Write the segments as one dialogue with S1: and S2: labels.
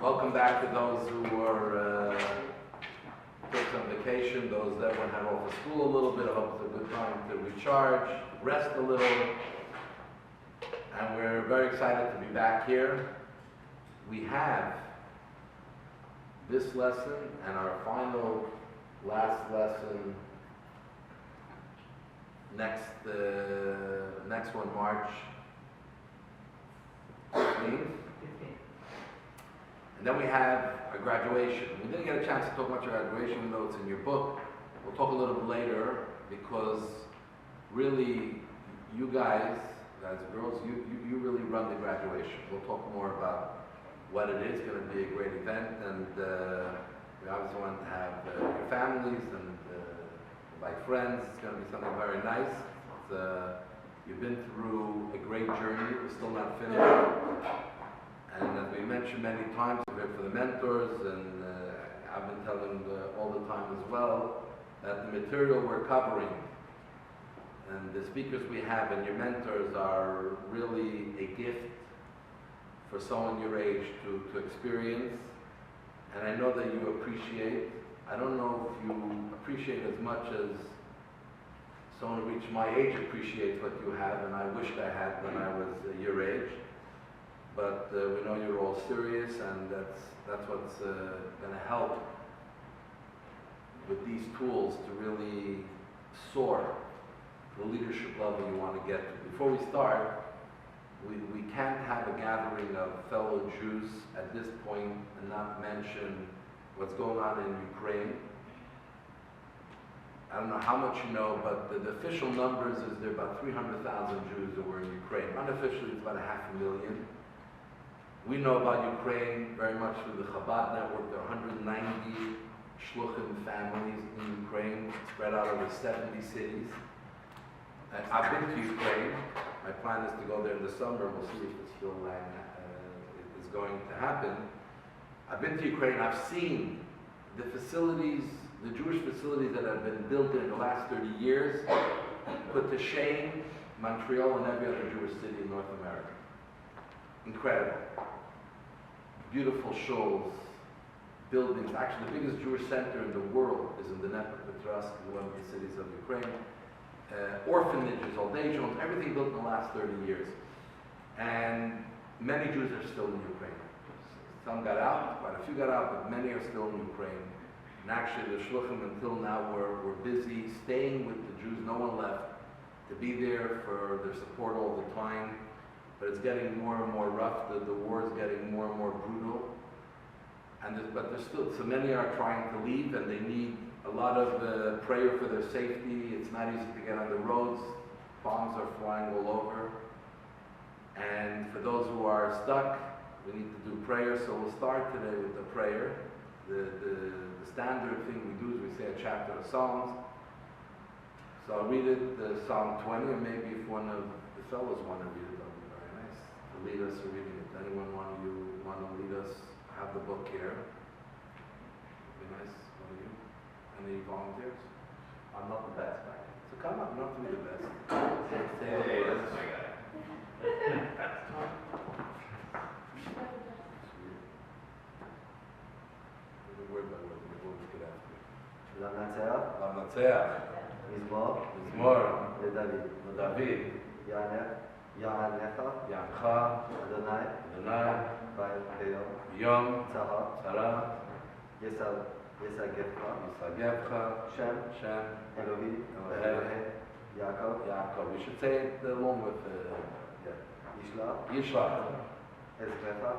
S1: Welcome back to those who were took some vacation, those that went had off of school a little bit. I hope it's a good time to recharge, rest a little. And we're very excited to be back here. We have this lesson and our final last lesson next one, March 15th. And then we have a graduation. We didn't get a chance to talk much about graduation, even though it's in your book. We'll talk a little bit later, because really, you guys and girls, you really run the graduation. We'll talk more about what it is. It's going to be a great event, and we obviously want to have your families and like friends. It's going to be something very nice. You've been through a great journey. We're still not finished. And as we mentioned many times, we're here for the mentors, and I've been telling all the time as well, that the material we're covering and the speakers we have and your mentors are really a gift for someone your age to experience. And I know that you appreciate. I don't know if you appreciate as much as someone who reached my age appreciates what you have, and I wished I had when I was your age. But we know you're all serious, and that's what's going to help with these tools to really soar the leadership level you want to get to. Before we start, we can't have a gathering of fellow Jews at this point and not mention what's going on in Ukraine. I don't know how much you know, but the official numbers is there are about 300,000 Jews that were in Ukraine. Unofficially, it's about 500,000. We know about Ukraine very much through the Chabad network. There are 190 shluchim families in Ukraine, spread out over 70 cities. And I've been to Ukraine. My plan is to go there in the summer. We'll see if it's still is going to happen. I've been to Ukraine. I've seen the facilities, the Jewish facilities that have been built in the last 30 years, put to shame Montreal and every other Jewish city in North America. Incredible. Beautiful shuls, buildings. Actually, the biggest Jewish center in the world is in the Dnepropetrovsk, one of the cities of Ukraine. Orphanages, old age homes, everything built in the last 30 years. And many Jews are still in Ukraine. Some got out, quite a few got out, but many are still in Ukraine. And actually, the shluchim until now were busy staying with the Jews. No one left to be there for their support all the time. But it's getting more and more rough. The war is getting more and more brutal. But there's still, so many are trying to leave, and they need a lot of prayer for their safety. It's not easy to get on the roads. Bombs are flying all over. And for those who are stuck, we need to do prayer. So we'll start today with the prayer. The standard thing we do is we say a chapter of Psalms. So I'll read it, Psalm 20, and maybe if one of the fellows want to read it, that'll be very nice to lead us in reading it. Anyone want to lead us? I have the book here. It'd be nice. One of you? Any volunteers?
S2: I'm not the best, right?
S1: So come up, not to be the best.
S2: Hey, that's my guy.
S1: Word by word, we'll look it after.
S3: למנצח,
S1: מזמור, לדוד,
S3: יענך, אדוני, ביום צרה, יסגבך, שם, אלוהי,
S1: Yaakov. We should say it along with Yishlach,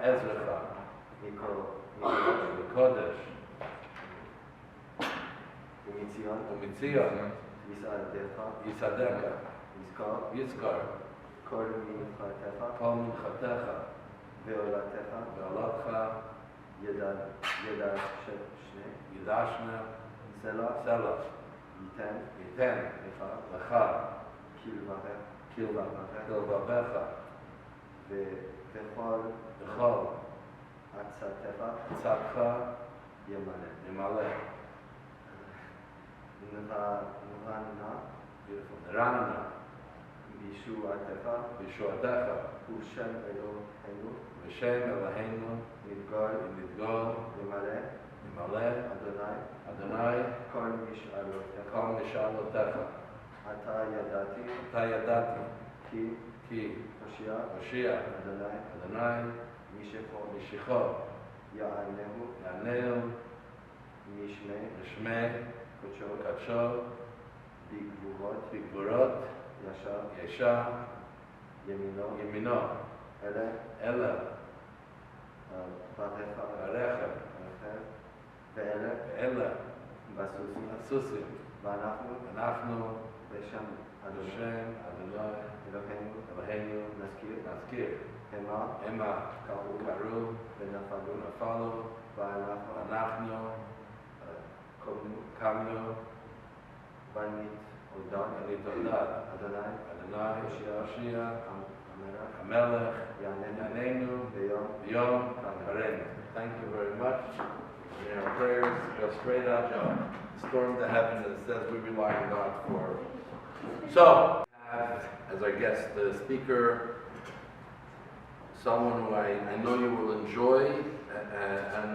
S1: Ezrecha, Kodesh, Umitzion, Yisadecha, Yizkar, Kol Minchatecha, Ve'olatcha, Yidashna, Selah, Yiten, Lecha, Kilvavecha, V'chol, Atzatcha, Yemale. Beautiful. Nirana, Vishuatecha,
S3: Ushem Eloheinu,
S1: בשם אלוהינו
S3: נתגול,
S1: נתגול,
S3: נמלא,
S1: נמלא,
S3: אדוני,
S1: אדוני,
S3: כל משאלותיך.
S1: כל משאלותיך.
S3: אתה ידעתי,
S1: אתה ידעתי,
S3: כי
S1: כי
S3: הושיע,
S1: הושיע,
S3: אדוני,
S1: אדוני,
S3: משיחו,
S1: משיחו,
S3: יענהו,
S1: יענהו,
S3: משמי,
S1: משמי,
S3: קודשו,
S1: קדשו,
S3: בגבורות,
S1: בגבורות,
S3: ישר,
S1: ישר,
S3: ימינו,
S1: ימינו,
S3: אלה,
S1: אלה,
S3: ברכב,
S1: ברכב,
S3: ואלה,
S1: ואלה,
S3: בסוסים,
S1: הסוסים.
S3: ואנחנו, בשם אדוני,
S1: בשם אדוני,
S3: אלוהינו,
S1: אלוהינו,
S3: נזכיר,
S1: המה,
S3: המה,
S1: קראו,
S3: ונפלו,
S1: נפלו,
S3: ואנחנו,
S1: קמנו,
S3: ונתעודד,
S1: ונתעודד,
S3: אדוני,
S1: הושיע,
S3: המלך,
S1: המלך,
S3: יעננו,
S1: יעננו,
S3: ביום
S1: קראנו. Thank you very much. In our prayers, go straight up, storm to heaven, and it says we rely on God for. So, as our guest speaker, someone who I know you will enjoy, and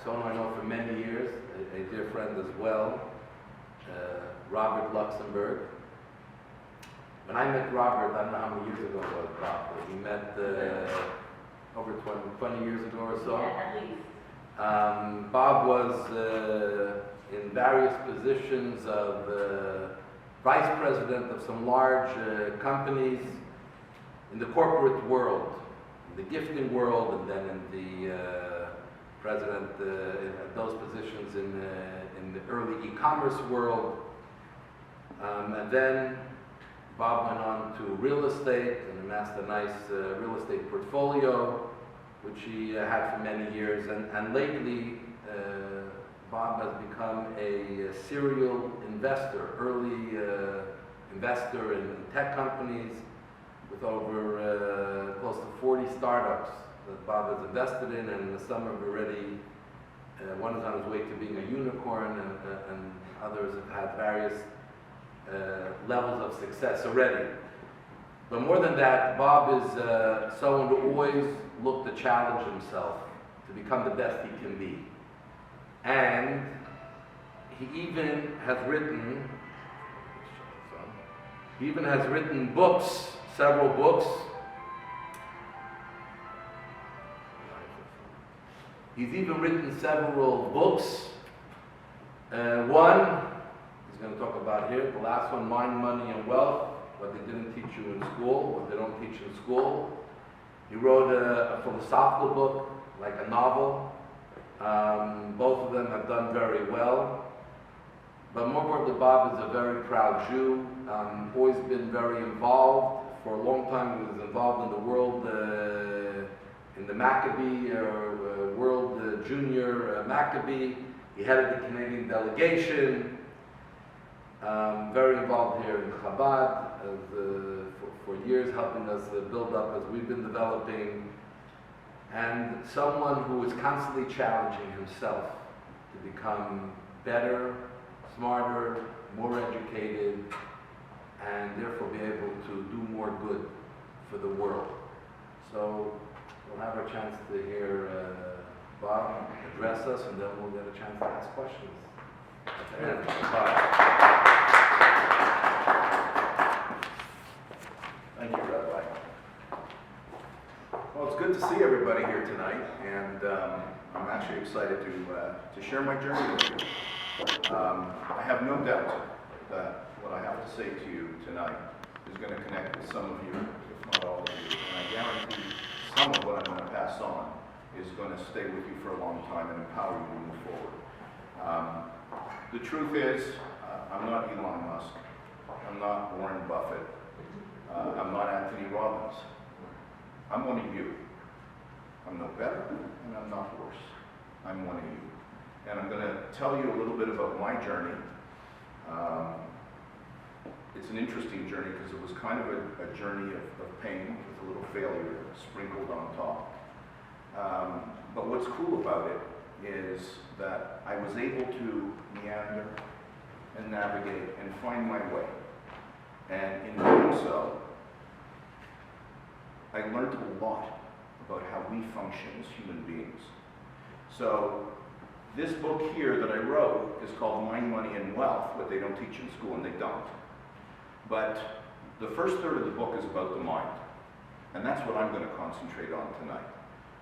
S1: someone I know for many years, a dear friend as well, Robert Luxenberg. When I met Robert, I don't know how many years ago it was, probably. We met over 20 years ago or so.
S4: Yeah, at least.
S1: Bob was in various positions of vice president of some large companies in the corporate world, in the gifting world, and then in the president, in those positions in the early e-commerce world. And then Bob went on to real estate and amassed a nice real estate portfolio, which he had for many years. And lately, Bob has become a serial investor, early investor in tech companies with over close to 40 startups that Bob has invested in, and some have already, one is on his way to being a unicorn, and others have had various levels of success already. But more than that, Bob is someone who always looked to challenge himself to become the best he can be. And he even has written books, several books. He's even written several books. One, he's going to talk about here, the last one, Mind, Money, and Wealth, what they didn't teach you in school, what they don't teach in school. He wrote a philosophical book, like a novel. Both of them have done very well. But more importantly, Bob is a very proud Jew, always been very involved. For a long time, he was involved in the world, in the Maccabee, World Junior Maccabee. He headed the Canadian delegation. Very involved here in Chabad, for years, helping us build up as we've been developing. And someone who is constantly challenging himself to become better, smarter, more educated, and therefore be able to do more good for the world. So we'll have a chance to hear Bob address us, and then we'll get a chance to ask questions at the end.
S5: Thank you, Rabbi. Well, it's good to see everybody here tonight, and I'm actually excited to share my journey with you. I have no doubt that what I have to say to you tonight is going to connect with some of you, if not all of you, and I guarantee some of what I'm going to pass on is going to stay with you for a long time and empower you to move forward. The truth is, I'm not Elon Musk, I'm not Warren Buffett, I'm not Anthony Robbins. I'm one of you. I'm no better, and I'm not worse. I'm one of you. And I'm going to tell you a little bit about my journey. It's an interesting journey because it was kind of a journey of pain with a little failure sprinkled on top. But what's cool about it is that I was able to meander and navigate and find my way. And in doing so, I learned a lot about how we function as human beings. So this book here that I wrote is called Mind, Money, and Wealth, what they don't teach in school, and they don't. But the first third of the book is about the mind, and that's what I'm going to concentrate on tonight.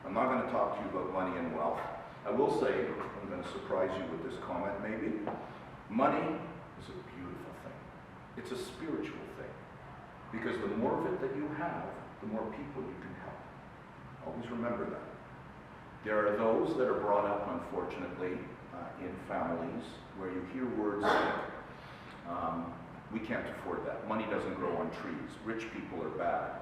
S5: I'm not going to talk to you about money and wealth. I will say, I'm going to surprise you with this comment maybe, money is a beautiful thing. It's a spiritual thing, because the more of it that you have, the more people you can help. Always remember that. There are those that are brought up, unfortunately, in families where you hear words like, we can't afford that. Money doesn't grow on trees. Rich people are bad.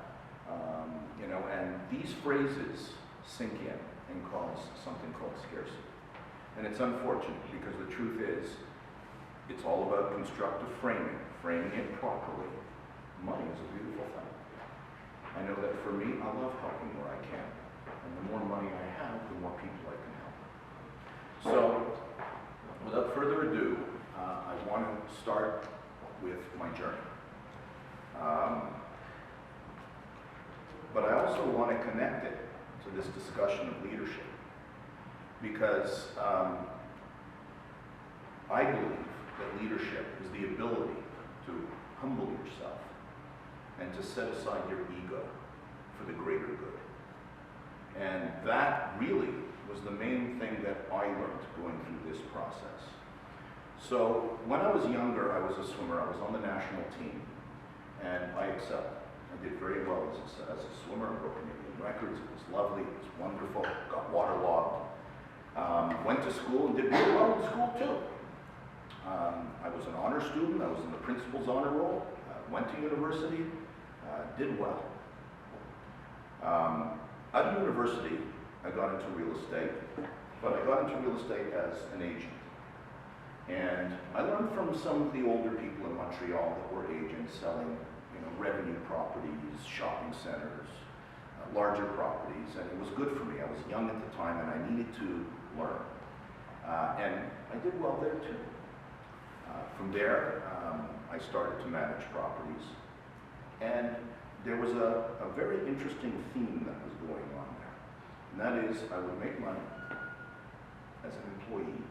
S5: You know, and these phrases sink in and cause something called scarcity. And it's unfortunate because the truth is, it's all about constructive framing it properly. Money is a beautiful thing. I know that for me, I love helping where I can. And the more money I have, the more people I can help. So, without further ado, I want to start with my journey. But I also want to connect it to this discussion of leadership. Because I believe that leadership is the ability to humble yourself and to set aside your ego for the greater good. And that really was the main thing that I learned going through this process. So when I was younger, I was a swimmer. I was on the national team, and I excelled. I did very well as a swimmer. I broke Canadian records. It was lovely. It was wonderful. Got waterlogged. Went to school and did really well in school too. I was an honor student. I was in the principal's honor roll. Went to university. Did well. Out of university, I got into real estate, but I got into real estate as an agent. And I learned from some of the older people in Montreal that were agents selling, revenue properties, shopping centers, larger properties, and it was good for me. I was young at the time and I needed to learn. And I did well there too. From there, I started to manage properties. And there was a very interesting theme that was going on there. And that is, I would make money as an employee,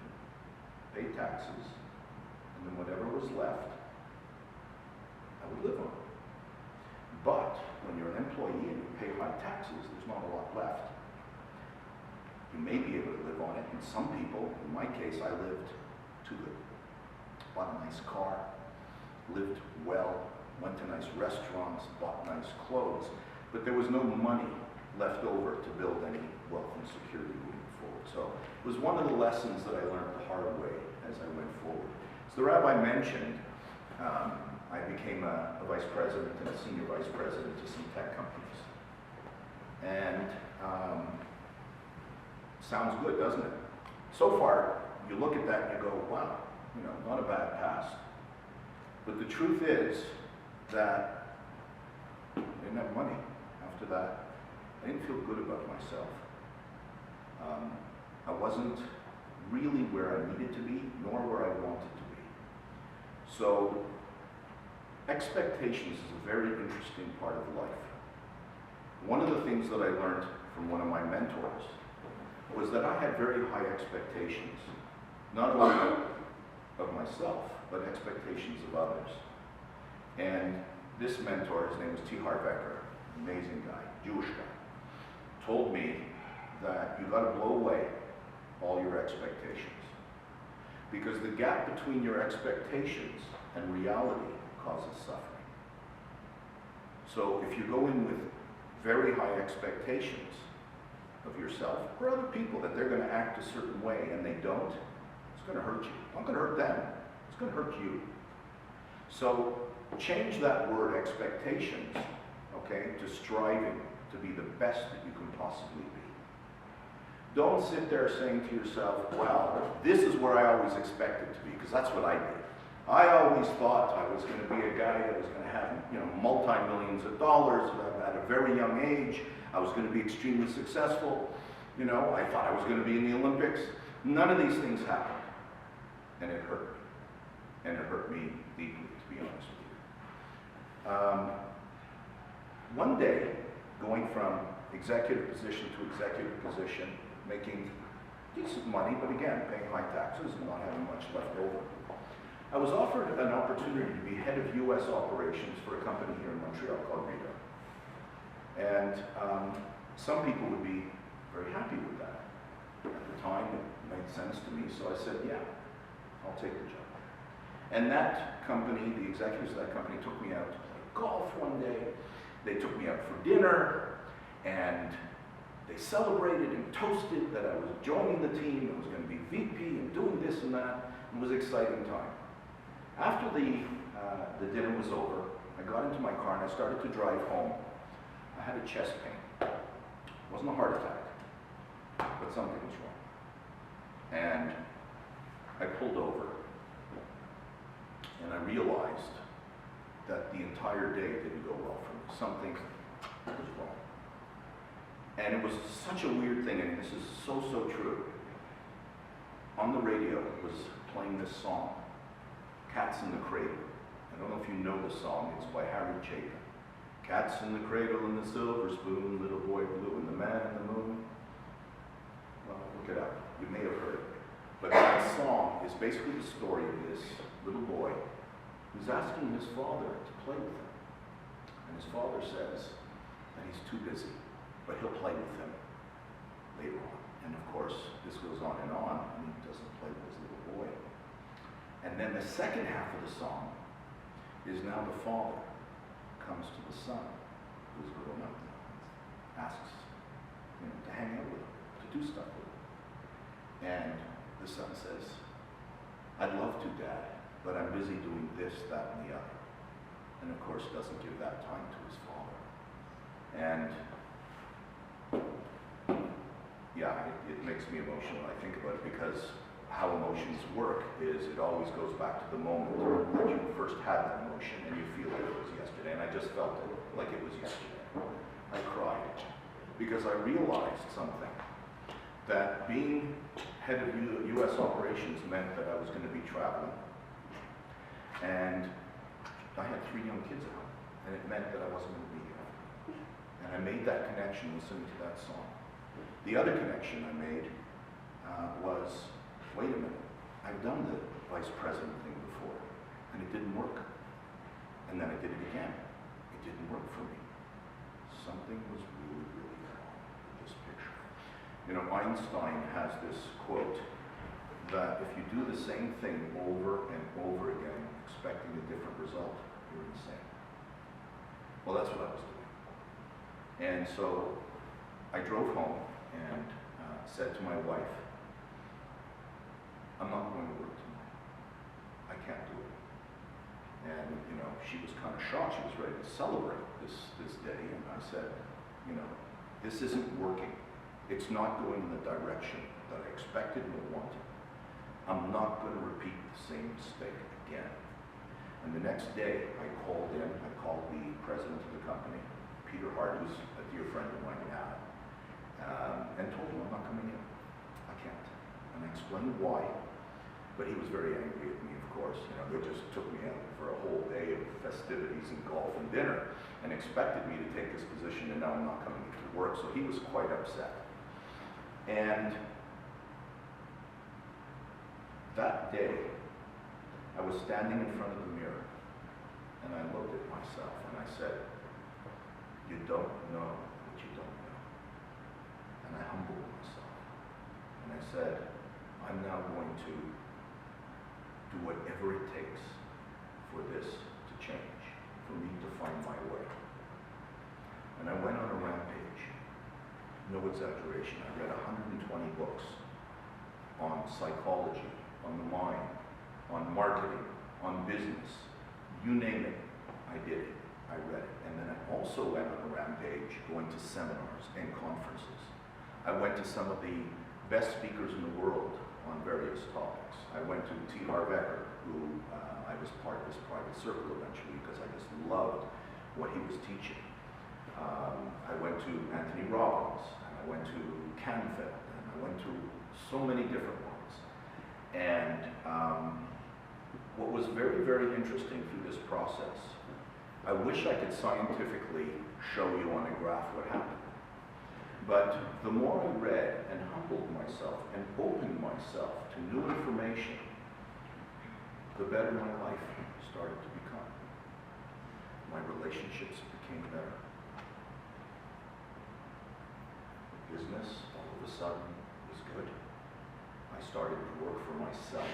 S5: pay taxes, and then whatever was left, I would live on it. But when you're an employee and you pay high taxes, there's not a lot left. You may be able to live on it, and some people, in my case, I lived too good. Bought a nice car, lived well, went to nice restaurants, bought nice clothes, but there was no money left over to build any wealth and security moving forward. So it was one of the lessons that I learned the hard way as I went forward. So the rabbi mentioned, I became a vice president and a senior vice president to some tech companies. And sounds good, doesn't it? So far, you look at that and you go, wow, not a bad past. But the truth is that I didn't have money after that. I didn't feel good about myself. I wasn't really where I needed to be, nor where I wanted to be. So expectations is a very interesting part of life. One of the things that I learned from one of my mentors was that I had very high expectations, not only of myself, but expectations of others. And this mentor, his name was T. Harvecker, amazing guy, Jewish guy, told me that you got to blow away all your expectations, because the gap between your expectations and reality causes suffering. So if you go in with very high expectations of yourself or other people that they're going to act a certain way and they don't, it's going to hurt you. It's not going to hurt them, it's going to hurt you. So change that word expectations, okay, to striving to be the best that you can possibly be. Don't sit there saying to yourself, well, this is where I always expected to be, because that's what I did. I always thought I was going to be a guy that was going to have, multi-millions of dollars at a very young age. I was going to be extremely successful. I thought I was going to be in the Olympics. None of these things happened. And it hurt me. And it hurt me deeply, to be honest with you. One day, going from executive position to executive position, making decent money, but again, paying high taxes and not having much left over. I was offered an opportunity to be head of U.S. operations for a company here in Montreal called Rita. And some people would be very happy with that. At the time, it made sense to me, so I said, yeah, I'll take the job. And that company, the executives of that company took me out to play golf one day. They took me out for dinner, and they celebrated and toasted that I was joining the team, I was going to be VP and doing this and that. It was an exciting time. After the dinner was over, I got into my car and I started to drive home. I had a chest pain. It wasn't a heart attack, but something was wrong. And I pulled over, and I realized that the entire day didn't go well for me. Something was wrong. And it was such a weird thing, and this is so true. On the radio, it was playing this song, Cats in the Cradle. I don't know if you know the song, it's by Harry Chapin. Cats in the cradle and the silver spoon, little boy blue and the man in the moon. Well, look it up, you may have heard it. But that song is basically the story of this little boy who's asking his father to play with him. And his father says that he's too busy, but he'll play with him later on. And of course, this goes on, and he doesn't play with his little boy. And then the second half of the song is now the father comes to the son, who's grown up now, asks to hang out with him, to do stuff with him. And the son says, I'd love to, Dad, but I'm busy doing this, that, and the other. And of course, doesn't give that time to his father. And yeah, it makes me emotional when I think about it, because how emotions work is it always goes back to the moment that you first had that emotion and you feel like it was yesterday. And I just felt it like it was yesterday. I cried because I realized something, that being head of U.S. operations meant that I was going to be traveling. And I had 3 young kids at home, and it meant that I wasn't going to be here. And I made that connection listening to that song. The other connection I made was, wait a minute, I've done the vice president thing before, and it didn't work. And then I did it again. It didn't work for me. Something was really wrong with this picture. You know, Einstein has this quote that if you do the same thing over and over again, expecting a different result, you're insane. Well, that's what I was doing. And so I drove home and said to my wife, I'm not going to work tonight. I can't do it. And, she was kind of shocked. She was ready to celebrate this day. And I said, this isn't working. It's not going in the direction that I expected and wanted. I'm not going to repeat the same mistake again. And the next day, I called the president of the company, Peter Hart, who's a dear friend of mine now, and told him I'm not coming in. I can't. And I explained why. But he was very angry at me, of course. They just took me out for a whole day of festivities and golf and dinner and expected me to take this position, and now I'm not coming to work. So he was quite upset. And that day, I was standing in front of the mirror, and I looked at myself and I said, you don't know what you don't know. And I humbled myself. And I said, I'm now going to do whatever it takes for this to change, for me to find my way. And I went on a rampage. No exaggeration. I read 120 books on psychology, on the mind, on marketing, on business. You name it, I did it. I read it. And then I also went on a rampage going to seminars and conferences. I went to some of the best speakers in the world on various topics. I went to T. Harv Eker, who I was part of his private circle eventually because I just loved what he was teaching. I went to Anthony Robbins, and I went to Canfeld, and I went to so many different ones. And what was very, very interesting through this process, I wish I could scientifically show you on a graph what happened. But the more I read and humbled myself and opened myself to new information, the better my life started to become. My relationships became better. Business, all of a sudden, was good. I started to work for myself,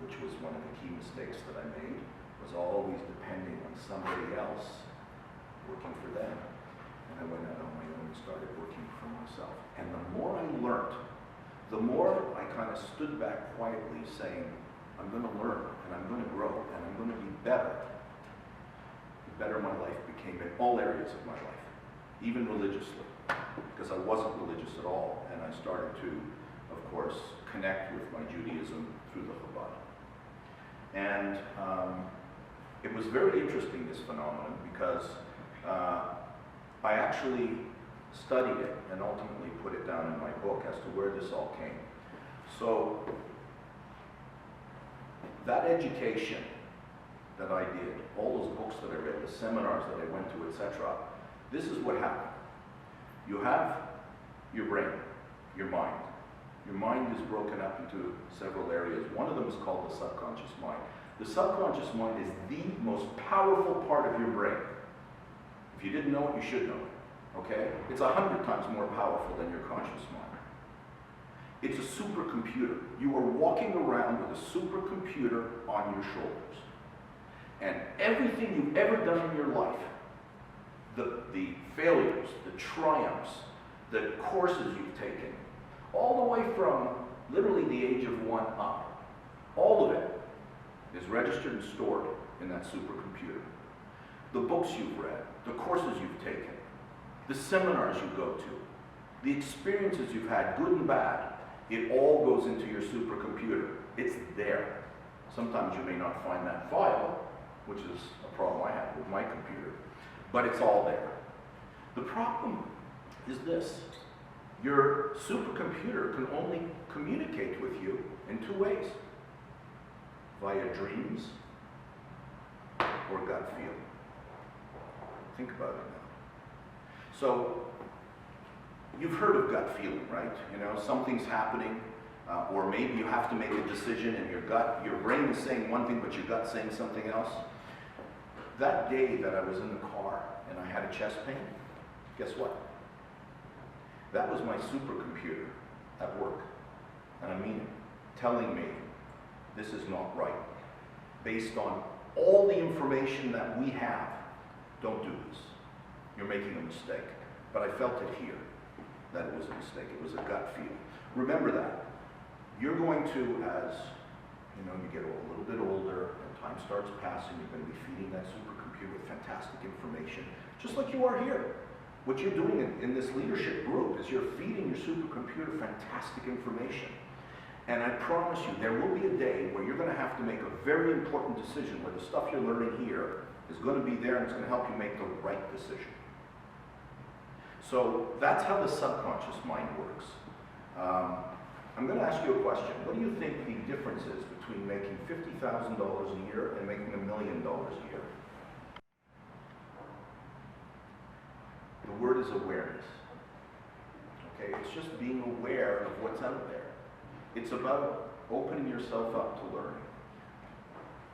S5: which was one of the key mistakes that I made, was always depending on somebody else, working for them. And I went out on my own and started working for myself. And the more I learned, the more I kind of stood back quietly saying, I'm going to learn, and I'm going to grow, and I'm going to be better. The better my life became in all areas of my life, even religiously, because I wasn't religious at all, and I started to, of course, connect with my Judaism through the Chabad. And it was very interesting, this phenomenon, because I actually studied it and ultimately put it down in my book as to where this all came. So, that education that I did, all those books that I read, the seminars that I went to, etc., this is what happened. You have your brain, your mind. Your mind is broken up into several areas. One of them is called the subconscious mind. The subconscious mind is the most powerful part of your brain. If you didn't know it, you should know it, okay? It's 100 times more powerful than your conscious mind. It's a supercomputer. You are walking around with a supercomputer on your shoulders. And everything you've ever done in your life, the failures, the triumphs, the courses you've taken, all the way from literally the age of 1 up, all of it is registered and stored in that supercomputer. The books you've read, the courses you've taken, the seminars you go to, the experiences you've had, good and bad, it all goes into your supercomputer. It's there. Sometimes you may not find that file, which is a problem I have with my computer, but it's all there. The problem is this. Your supercomputer can only communicate with you in 2 ways: via dreams or gut feel. Think about it now. So, you've heard of gut feeling, right? You know, something's happening, or maybe you have to make a decision and your brain is saying one thing, but your gut's saying something else. That day that I was in the car and I had a chest pain, guess what? That was my supercomputer at work, and I mean it, telling me this is not right. Based on all the information that we have, don't do this. You're making a mistake. But I felt it here, that it was a mistake. It was a gut feel. Remember that. You're going to, as you know, you get a little bit older and time starts passing, you're going to be feeding that supercomputer with fantastic information, just like you are here. What you're doing in this leadership group is you're feeding your supercomputer fantastic information. And I promise you, there will be a day where you're going to have to make a very important decision where the stuff you're learning here is going to be there and it's going to help you make the right decision. So that's how the subconscious mind works. I'm going to ask you a question. What do you think the difference is between making $50,000 a year and making $1 million a year? The word is awareness. Okay, it's just being aware of what's out there. It's about opening yourself up to learning.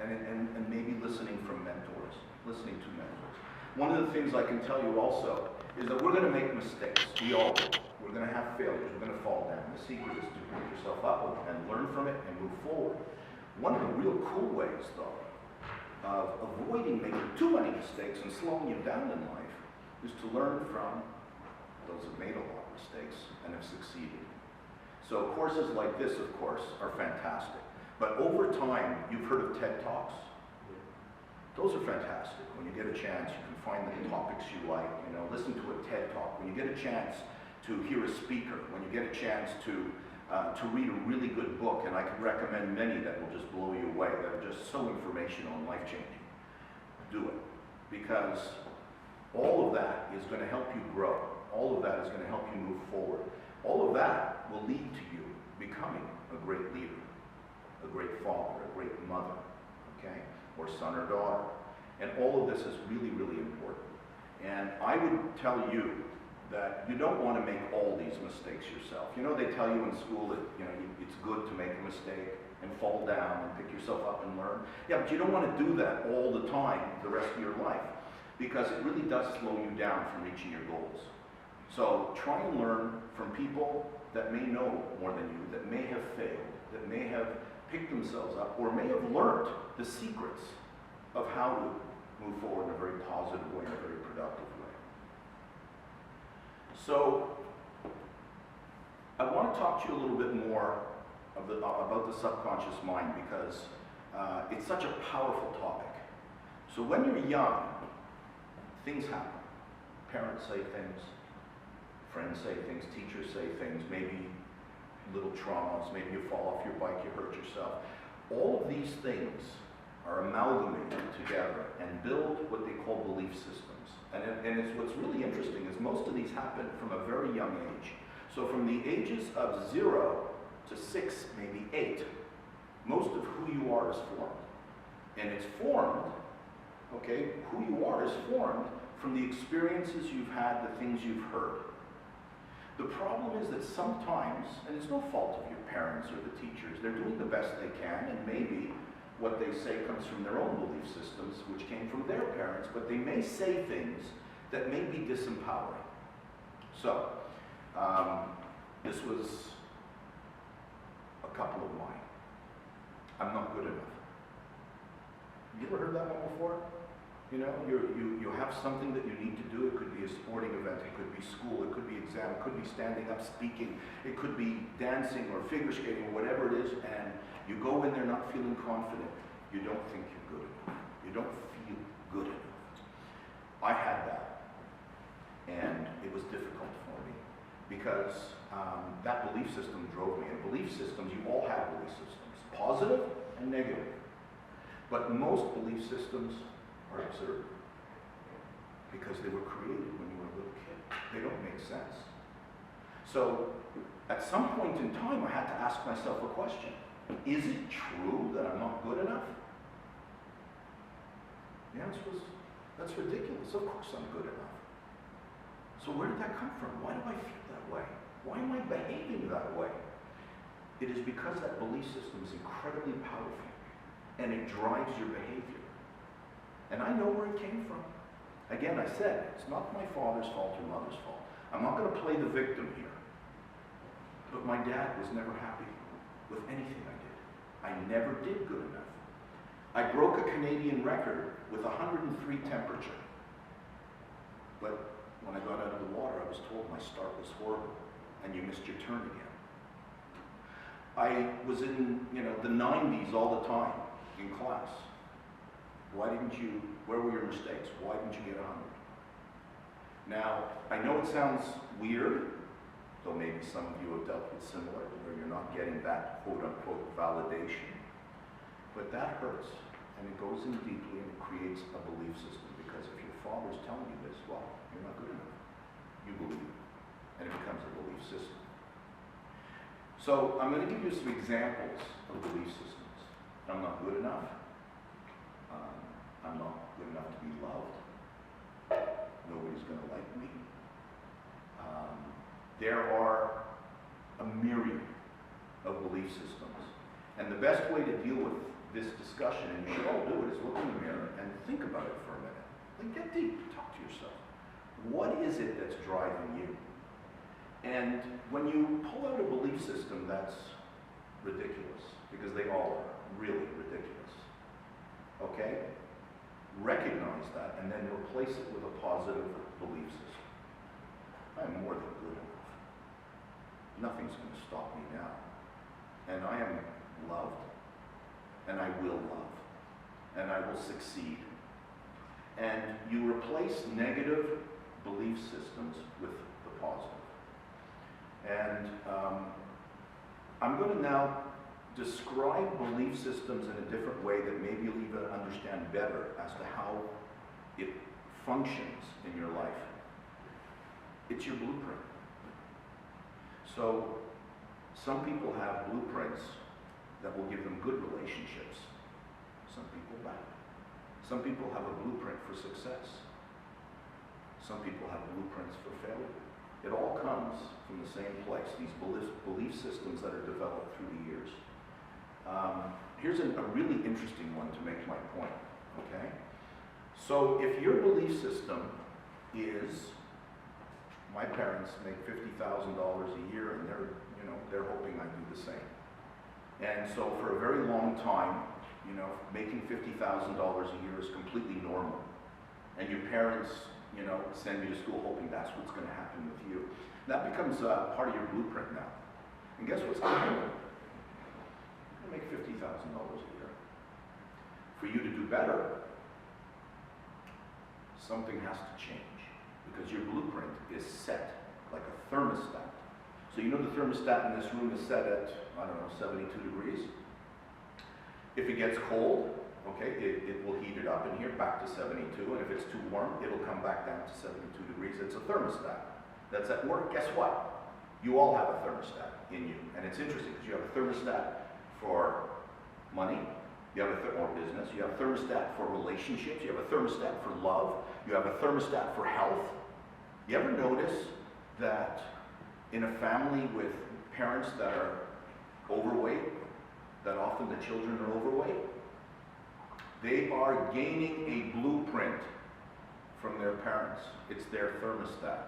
S5: And maybe listening from mentors, listening to mentors. One of the things I can tell you also is that we're going to make mistakes. We all will. We're going to have failures. We're going to fall down. The secret is to pick yourself up and learn from it and move forward. One of the real cool ways, though, of avoiding making too many mistakes and slowing you down in life is to learn from those who've made a lot of mistakes and have succeeded. So courses like this, of course, are fantastic. But over time, you've heard of TED Talks? Those are fantastic. When you get a chance, you can find the topics you like, you know, listen to a TED Talk. When you get a chance to hear a speaker, when you get a chance to read a really good book, and I can recommend many that will just blow you away, that are just so informational and life-changing, do it. Because all of that is going to help you grow. All of that is going to help you move forward. All of that will lead to you becoming a great leader, a great father, a great mother, okay, or son or daughter. And all of this is really, really important. And I would tell you that you don't want to make all these mistakes yourself. You know, they tell you in school that, you know, it's good to make a mistake and fall down and pick yourself up and learn. Yeah, but you don't want to do that all the time, the rest of your life, because it really does slow you down from reaching your goals. So try and learn from people that may know more than you, that may have failed, that may have picked themselves up, or may have learned the secrets of how to move forward in a very positive way, in a very productive way. So I want to talk to you a little bit more about the subconscious mind, because it's such a powerful topic. So when you're young, things happen. Parents say things, friends say things, teachers say things, maybe little traumas, maybe you fall off your bike, you hurt yourself. All of these things are amalgamated together and build what they call belief systems. And it's what's really interesting is most of these happen from a very young age. So from the ages of 0 to 6, maybe 8, most of who you are is formed. And it's formed, okay, who you are is formed from the experiences you've had, the things you've heard. The problem is that sometimes, and it's no fault of your parents or the teachers, they're doing the best they can, and maybe what they say comes from their own belief systems, which came from their parents, but they may say things that may be disempowering. So, this was a couple of mine. I'm not good enough. You ever heard that one before? You know, you have something that you need to do. It could be a sporting event, it could be school, it could be exam, it could be standing up speaking, it could be dancing or figure skating or whatever it is, and you go in there not feeling confident. You don't think you're good enough. You don't feel good enough. I had that, and it was difficult for me because that belief system drove me. And belief systems, you all have belief systems, positive and negative. But most belief systems are absurd because they were created when you were a little kid. They don't make sense. So at some point in time, I had to ask myself a question. Is it true that I'm not good enough? The answer was, that's ridiculous. Of course I'm good enough. So where did that come from? Why do I feel that way? Why am I behaving that way? It is because that belief system is incredibly powerful and it drives your behavior. And I know where it came from. Again, I said, it's not my father's fault or mother's fault. I'm not going to play the victim here. But my dad was never happy with anything I did. I never did good enough. I broke a Canadian record with 103 temperature. But when I got out of the water, I was told my start was horrible and you missed your turn again. I was in, the 90s all the time in class. Where were your mistakes? Why didn't you get 100? Now, I know it sounds weird, though maybe some of you have dealt with similar, where you're not getting that quote-unquote validation. But that hurts, and it goes in deeply, and it creates a belief system, because if your father's telling you this, well, you're not good enough. You believe it, and it becomes a belief system. So, I'm going to give you some examples of belief systems. I'm not good enough. I'm not good enough to be loved. Nobody's going to like me. There are a myriad of belief systems. And the best way to deal with this discussion, and you should all do it, is look in the mirror and think about it for a minute. Like, get deep, talk to yourself. What is it that's driving you? And when you pull out a belief system that's ridiculous, because they all are really ridiculous, okay? Recognize that and then replace it with a positive belief system. I'm more than good enough. Nothing's going to stop me now. And I am loved, and I will love, and I will succeed. And you replace negative belief systems with the positive. And I'm going to now describe belief systems in a different way that maybe you'll even understand better as to how it functions in your life. It's your blueprint. So some people have blueprints that will give them good relationships. Some people bad. Some people have a blueprint for success. Some people have blueprints for failure. It all comes from the same place, these belief systems that are developed through the years. Here's a really interesting one to make my point, okay? So if your belief system is, my parents make $50,000 a year and they're hoping I do the same. And so for a very long time, making $50,000 a year is completely normal. And your parents, send you to school hoping that's what's going to happen with you. That becomes part of your blueprint now. And guess what's going to happen? You're going to make $50,000 a year. For you to do better, something has to change. Because your blueprint is set like a thermostat. So the thermostat in this room is set at, 72 degrees. If it gets cold, okay, it will heat it up in here back to 72, and if it's too warm, it'll come back down to 72 degrees. It's a thermostat that's at work. Guess what? You all have a thermostat in you, and it's interesting because you have a thermostat for money, you have or business, you have a thermostat for relationships, you have a thermostat for love, you have a thermostat for health. You ever notice that in a family with parents that are overweight, that often the children are overweight? They are gaining a blueprint from their parents. It's their thermostat.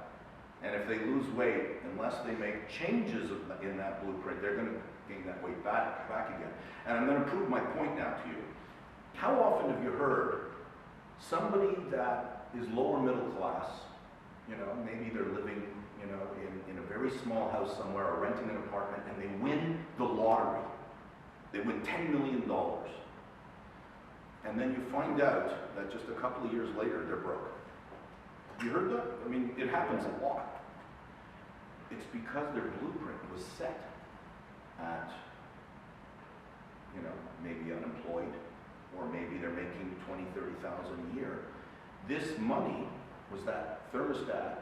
S5: And if they lose weight, unless they make changes in that blueprint, they're going to gain that weight back again. And I'm going to prove my point now to you. How often have you heard somebody that is lower middle class, maybe they're living, in a very small house somewhere or renting an apartment, and they win the lottery. They win $10 million. And then you find out that just a couple of years later, they're broke. You heard that? I mean, it happens a lot. It's because their blueprint was set at, maybe unemployed, or maybe they're making $20,000, $30,000 a year. This money was that thermostat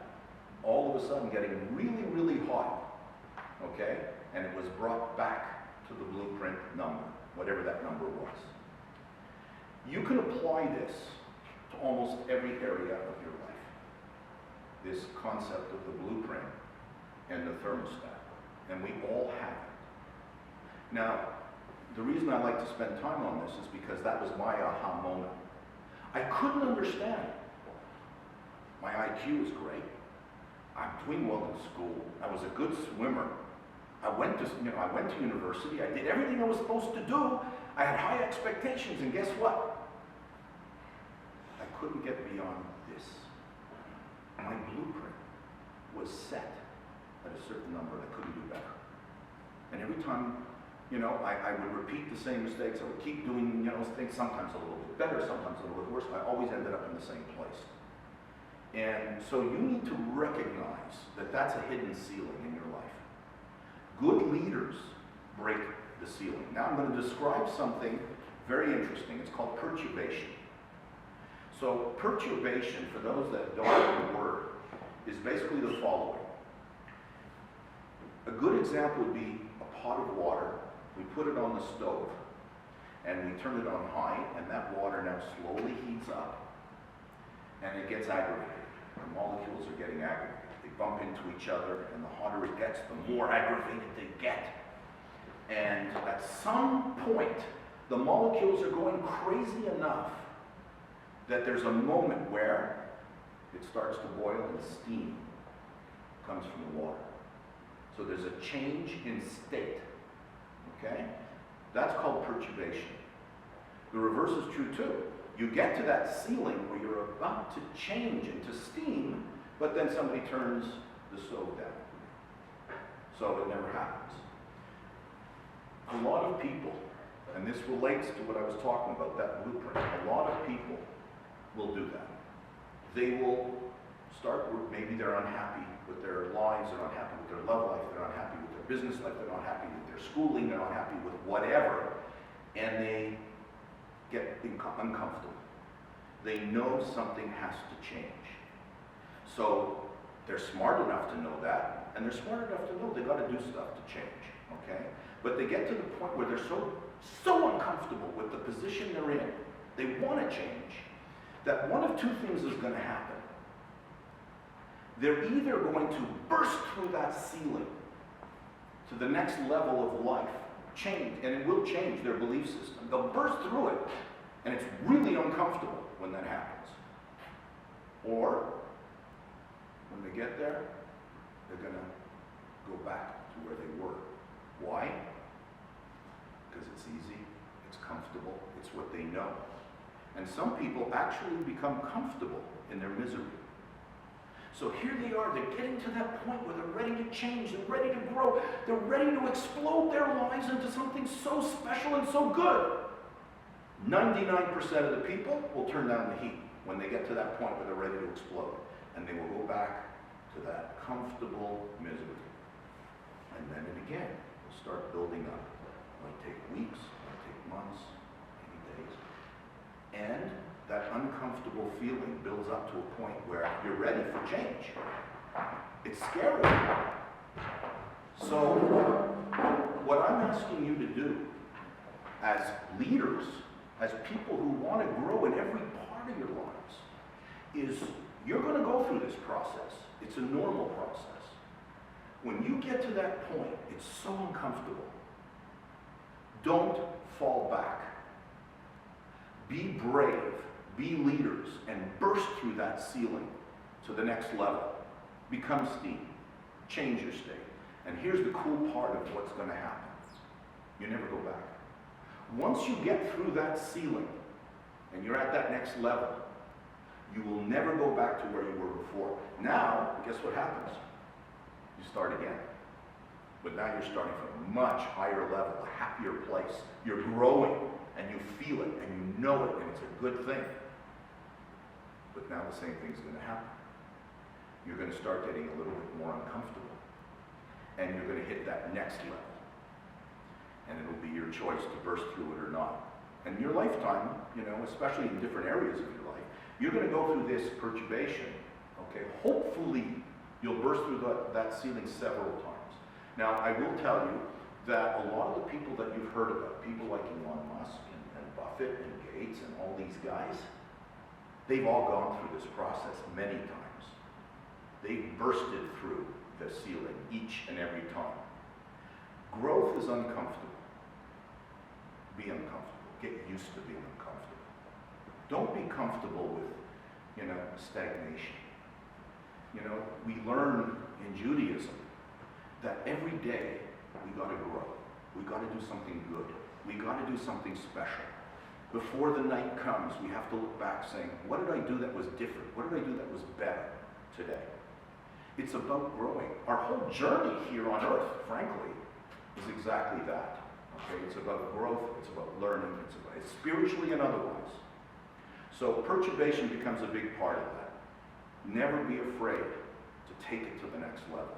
S5: all of a sudden getting really, really hot, okay? And it was brought back to the blueprint number, whatever that number was. You can apply this to almost every area of your life. This concept of the blueprint and the thermostat. And we all have it. Now, the reason I like to spend time on this is because that was my aha moment. I couldn't understand. My IQ is great. I'm doing well in school. I was a good swimmer. I went to university. I did everything I was supposed to do. I had high expectations, and guess what? I couldn't get beyond this. My blueprint was set at a certain number. I couldn't do better. And every time, I would repeat the same mistakes. I would keep doing, things sometimes a little bit better, sometimes a little bit worse. I always ended up in the same place. And so you need to recognize that that's a hidden ceiling in your life. Good leaders break the ceiling. Now I'm going to describe something very interesting. It's called perturbation. So perturbation, for those that don't know the word, is basically the following. A good example would be a pot of water. We put it on the stove, and we turn it on high, and that water now slowly heats up, and it gets aggravated. The molecules are getting aggravated. They bump into each other, and the hotter it gets, the more aggravated they get. And at some point, the molecules are going crazy enough that there's a moment where it starts to boil and steam comes from the water. So there's a change in state, okay? That's called perturbation. The reverse is true too. You get to that ceiling where you're about to change into steam, but then somebody turns the stove down. So it never happens. A lot of people, and this relates to what I was talking about, that blueprint, a lot of people will do that. They will start with, maybe they're unhappy with their lives, they're unhappy with their love life, they're unhappy with their business life, they're not happy with their schooling, they're not happy with whatever, and they get uncomfortable. They know something has to change. So they're smart enough to know that, and they're smart enough to know they got to do stuff to change, okay? But they get to the point where they're so uncomfortable with the position they're in, they want to change, that one of two things is going to happen. They're either going to burst through that ceiling to the next level of life, change, and it will change their belief system. They'll burst through it, and it's really uncomfortable when that happens. Or, when they get there, they're going to go back to where they were. Why? Because it's easy, it's comfortable, it's what they know. And some people actually become comfortable in their misery. So here they are, they're getting to that point where they're ready to change, they're ready to grow, they're ready to explode their lives into something so special and so good. 99% of the people will turn down the heat when they get to that point where they're ready to explode. And they will go back to that comfortable misery. And then and again, will start building up. It might take weeks, it might take months, maybe days. And that uncomfortable feeling builds up to a point where you're ready for change. It's scary. So, what I'm asking you to do as leaders, as people who want to grow in every part of your lives, is you're going to go through this process. It's a normal process. When you get to that point, it's so uncomfortable. Don't fall back. Be brave, be leaders, and burst through that ceiling to the next level. Become steam. Change your state. And here's the cool part of what's going to happen. You never go back. Once you get through that ceiling, and you're at that next level, you will never go back to where you were before. Now, guess what happens? You start again. But now you're starting from a much higher level, a happier place. You're growing, and you feel it, and you know it, and it's a good thing. But now the same thing's going to happen. You're going to start getting a little bit more uncomfortable. And you're going to hit that next level. And it'll be your choice to burst through it or not. And in your lifetime, especially in different areas of your life, you're going to go through this perturbation, okay? Hopefully, you'll burst through that ceiling several times. Now, I will tell you that a lot of the people that you've heard about, people like Elon Musk and Buffett and Gates and all these guys, they've all gone through this process many times. They've bursted through the ceiling each and every time. Growth is uncomfortable. Be uncomfortable. Get used to being uncomfortable. Don't be comfortable with, stagnation. We learn in Judaism that every day we got to grow. We got to do something good. We got to do something special. Before the night comes, we have to look back saying, what did I do that was different? What did I do that was better today? It's about growing. Our whole journey here on earth, frankly, is exactly that. Okay? It's about growth, it's about learning, it's spiritually and otherwise. So perturbation becomes a big part of that. Never be afraid to take it to the next level,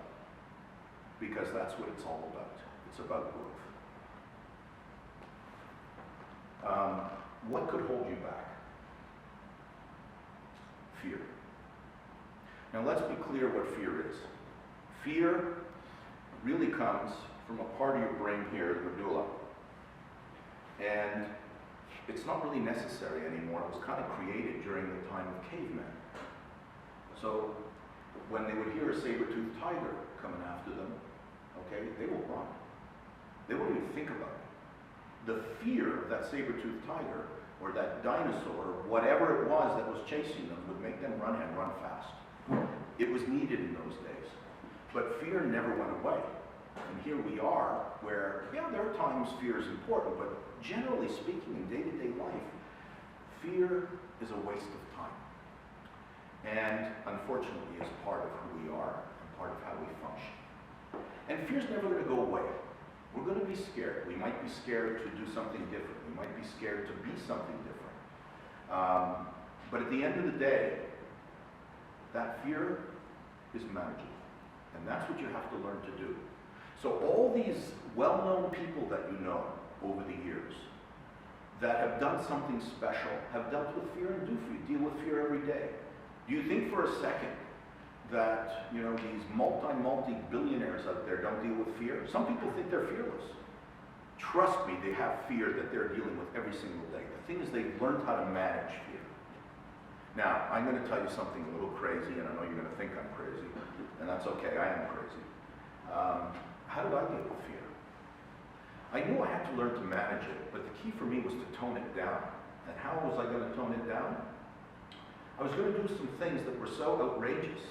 S5: because that's what it's all about. It's about growth. What could hold you back? Fear. Now let's be clear what fear is. Fear really comes from a part of your brain here, the medulla. And it's not really necessary anymore. It was kind of created during the time of cavemen. So when they would hear a saber-toothed tiger coming after them, okay, they will run. They won't even think about it. The fear of that saber-toothed tiger or that dinosaur, or whatever it was that was chasing them, would make them run and run fast. It was needed in those days. But fear never went away. And here we are, where, there are times fear is important, but generally speaking, in day-to-day life, fear is a waste of time. And unfortunately, is part of who we are, and part of how we function. And fear's never going to go away. We're going to be scared. We might be scared to do something different. We might be scared to be something different. But at the end of the day, that fear is manageable. And that's what you have to learn to do. So all these well-known people that you know over the years that have done something special have dealt with fear and deal with fear every day. Do you think for a second that, these multi-billionaires out there don't deal with fear? Some people think they're fearless. Trust me, they have fear that they're dealing with every single day. The thing is, they've learned how to manage fear. Now, I'm going to tell you something a little crazy, and I know you're going to think I'm crazy, and that's okay, I am crazy. How did I deal with fear? I knew I had to learn to manage it, but the key for me was to tone it down. And how was I going to tone it down? I was going to do some things that were so outrageous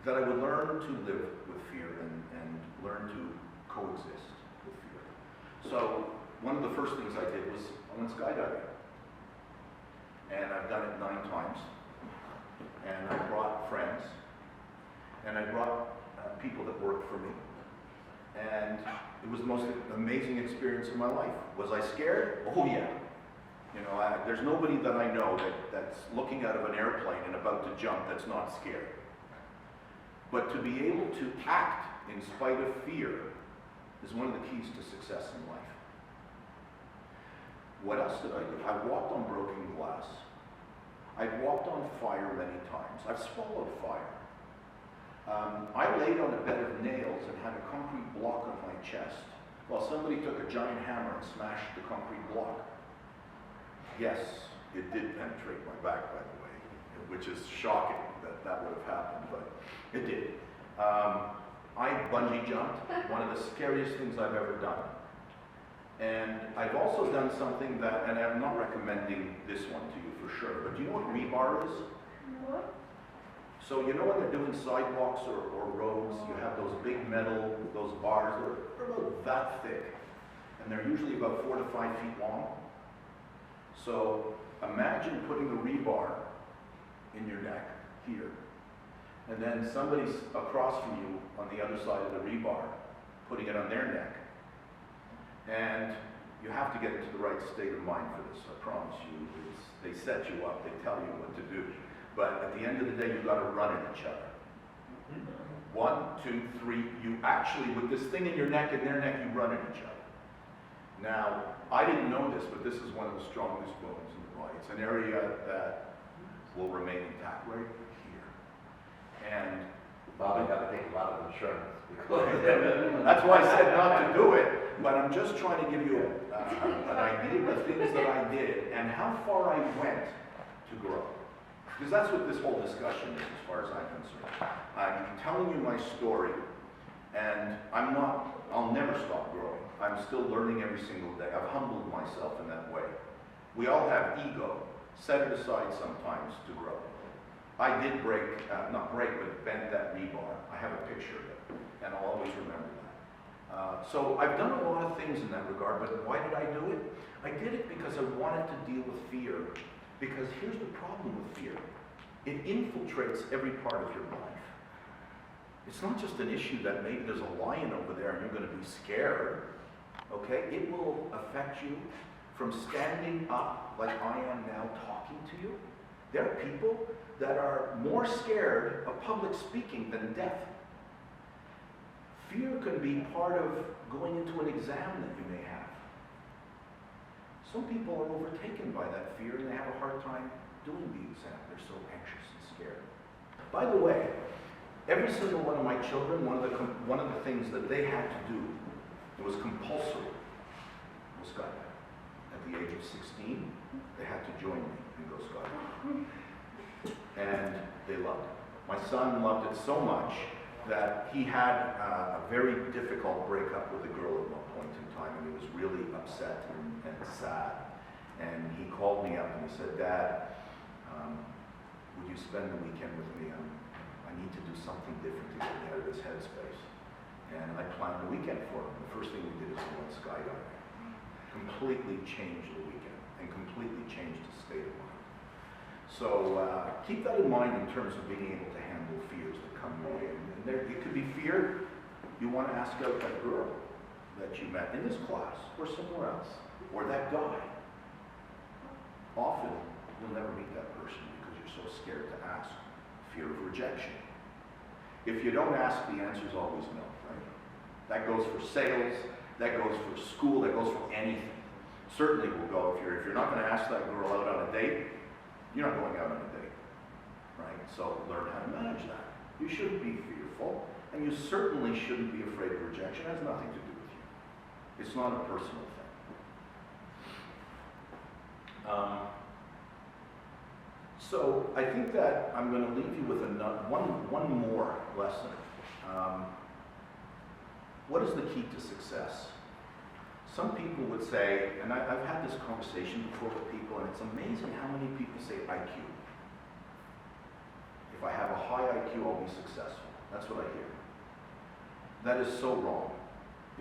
S5: that I would learn to live with fear and learn to coexist with fear. So one of the first things I did was I went skydiving. And I've done it 9 times. And I brought friends. And I brought people that worked for me. And it was the most amazing experience of my life. Was I scared? Oh yeah. You know, there's nobody that I know that's looking out of an airplane and about to jump that's not scared. But to be able to act in spite of fear is one of the keys to success in life. What else did I do? I walked on broken glass. I've walked on fire many times. I've swallowed fire. I laid on a bed of nails and had a concrete block on my chest while somebody took a giant hammer and smashed the concrete block. Yes, it did penetrate my back, by the way, which is shocking that that would have happened, but it did. I bungee jumped, one of the scariest things I've ever done. And I've also done something that, and I'm not recommending this one to you for sure, but do you know what rebar is?
S4: What?
S5: So you know when they're doing sidewalks or roads, you have those big metal, those bars, they're about that thick. And they're usually about 4 to 5 feet long. So imagine putting a rebar in your neck here, and then somebody's across from you on the other side of the rebar, putting it on their neck. And you have to get into the right state of mind for this, I promise you. They set you up, they tell you what to do. But at the end of the day, you've got to run at each other. 1, 2, 3, you actually, with this thing in your neck and their neck, you run at each other. Now, I didn't know this, but this is one of the strongest bones in the body. It's an area that will remain intact right here. And
S3: Bobby got to take a lot of insurance.
S5: that's why I said not to do it, but I'm just trying to give you an idea of the things that I did and how far I went to grow. Because that's what this whole discussion is, as far as I'm concerned. I'm telling you my story, and I'll never stop growing. I'm still learning every single day. I've humbled myself in that way. We all have ego. Set it aside sometimes to grow. I did not break, but bent that rebar. I have a picture of it, and I'll always remember that. So I've done a lot of things in that regard, but why did I do it? I did it because I wanted to deal with fear. Because here's the problem with fear. It infiltrates every part of your life. It's not just an issue that maybe there's a lion over there and you're going to be scared. Okay? It will affect you from standing up like I am now talking to you. There are people that are more scared of public speaking than death. Fear can be part of going into an exam that you may have. Some people are overtaken by that fear and they have a hard time doing the exam. They're so anxious and scared. By the way, every single one of my children, one of the things that they had to do, it was compulsory, was skydiving. At the age of 16, they had to join me and go skydiving. And they loved it. My son loved it so much that he had a very difficult breakup with a girl at one point in time, and he was really upset and sad. And he called me up and he said, "Dad, would you spend the weekend with me? I need to do something different to get me out of this headspace." And I planned the weekend for him. The first thing we did is we went skydiving. Completely changed the weekend and completely changed his state of mind. So keep that in mind in terms of being able to handle fears that come your way. And it could be fear you want to ask out that girl that you met in this class or somewhere else, or that guy. Often you'll never meet that person because you're so scared to ask. Fear of rejection. If you don't ask, the answer is always no, right? That goes for sales, that goes for school, that goes for anything. Certainly will go if you're not going to ask that girl out on a date, you're not going out on a date, right? So learn how to manage that. You shouldn't be fearful, and you certainly shouldn't be afraid of rejection. It has nothing to do with you. It's not a personal thing. So I think that I'm going to leave you with one more lesson. What is the key to success? Some people would say, and I've had this conversation before with people, and it's amazing how many people say IQ. If I have a high IQ, I'll be successful. That's what I hear. That is so wrong.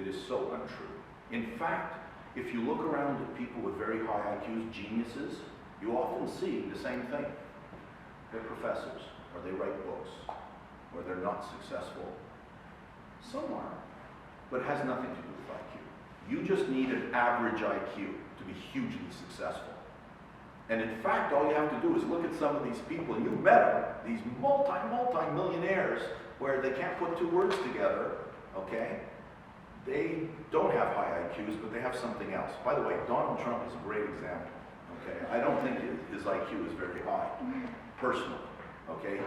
S5: It is so untrue. In fact, if you look around at people with very high IQs, geniuses, you often see the same thing. They're professors, or they write books, or they're not successful. Some are, but it has nothing to do with IQ. You just need an average IQ to be hugely successful. And in fact, all you have to do is look at some of these people, and you've met them, these multi-millionaires, where they can't put two words together, okay? They don't have high IQs, but they have something else. By the way, Donald Trump is a great example, okay? I don't think his IQ is very high, personally, okay?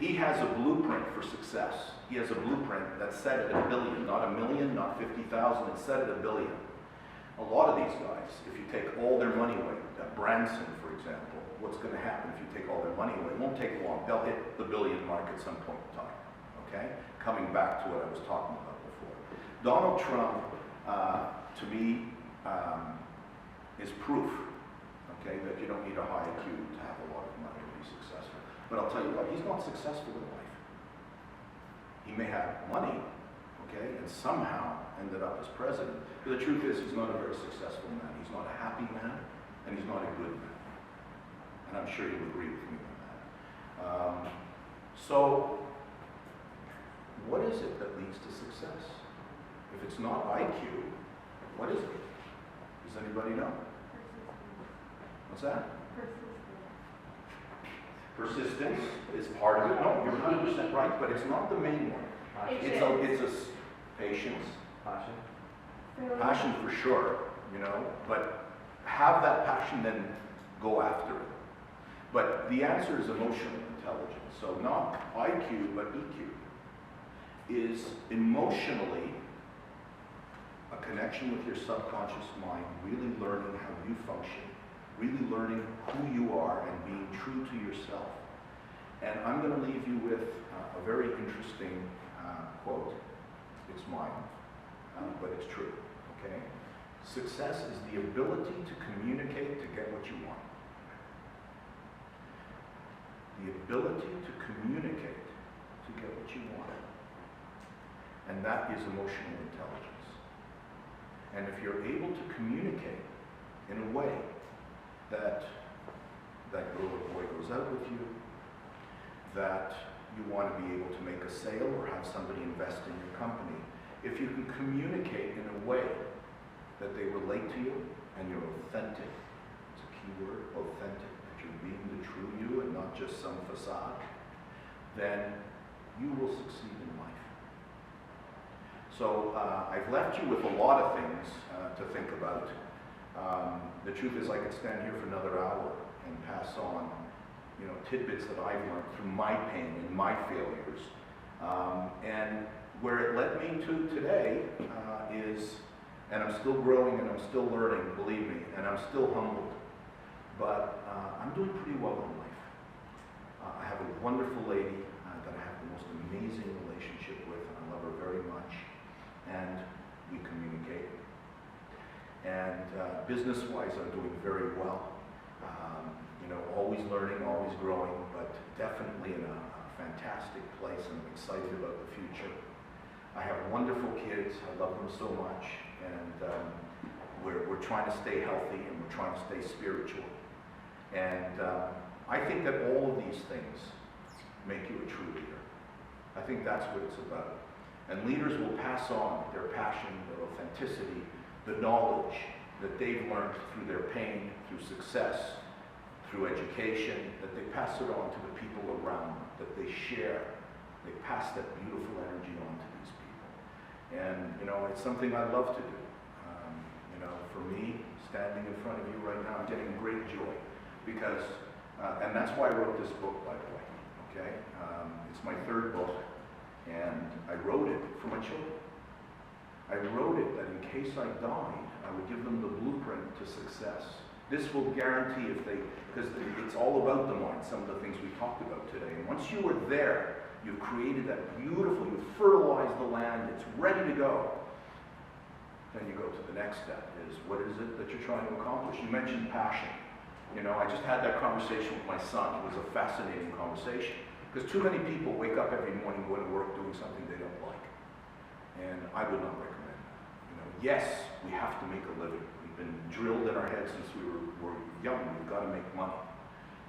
S5: He has a blueprint for success. He has a blueprint that's set at $1 billion, not $1 million, not 50,000, it's set at $1 billion. A lot of these guys, if you take all their money away, Branson, for example, what's going to happen if you take all their money away? It won't take long. They'll hit the $1 billion mark at some point in time, okay? Coming back to what I was talking about before. Donald Trump, to me, is proof, okay, that you don't need a high IQ to have a lot of money to be successful. But I'll tell you what, he's not successful in life. He may have money, okay, and somehow ended up as president. But the truth is, he's not a very successful man. He's not a happy man, and he's not a good man. And I'm sure you'll agree with me on that. So, what is it that leads to success? If it's not IQ, what is it? Does anybody know? What's that? Persistence is part of it. No, you're 100% right, but it's not the main one. It's a patience. Passion for sure, you know, but have that passion, then go after it. But the answer is emotional intelligence. So not IQ, but EQ is emotionally a connection with your subconscious mind, really learning how you function, really learning who you are and being true to yourself. And I'm going to leave you with a very interesting quote. It's mine, but it's true, okay? Success is the ability to communicate to get what you want. The ability to communicate to get what you want. And that is emotional intelligence. And if you're able to communicate in a way that that girl or boy goes out with you, that you want to be able to make a sale or have somebody invest in your company, if you can communicate in a way that they relate to you and you're authentic, it's a key word, authentic, that you're being the true you and not just some facade, then you will succeed in life. So I've left you with a lot of things to think about. The truth is I could stand here for another hour and pass on, you know, tidbits that I've learned through my pain and my failures. And where it led me to today is, and I'm still growing and I'm still learning, believe me, and I'm still humbled. But I'm doing pretty well in life. I have a wonderful lady that I have the most amazing relationship with, and I love her very much. And we communicate. And business-wise, I'm doing very well. You know, always learning, always growing, but definitely in a fantastic place, and I'm excited about the future. I have wonderful kids. I love them so much, and we're trying to stay healthy, and we're trying to stay spiritual. And I think that all of these things make you a true leader. I think that's what it's about. And leaders will pass on their passion, their authenticity, the knowledge that they've learned through their pain, through success, through education, that they pass it on to the people around them, that they share. They pass that beautiful energy on to these people. And, you know, it's something I love to do. You know, for me, standing in front of you right now, I'm getting great joy because, and that's why I wrote this book, by the way, okay? It's my third book, and I wrote it for my children. I wrote it that in case I died, I would give them the blueprint to success This will guarantee if they, because it's all about the mind, some of the things we talked about today. And once you are there, you've created that beautiful, you've fertilized the land, it's ready to go. Then you go to the next step, is what is it that you're trying to accomplish? You mentioned passion. You know, I just had that conversation with my son. It was a fascinating conversation. Because too many people wake up every morning, go to work doing something they don't like. And I would not recommend that. You know, yes, we have to make a living. We've been drilled in our heads since we were young. We've got to make money.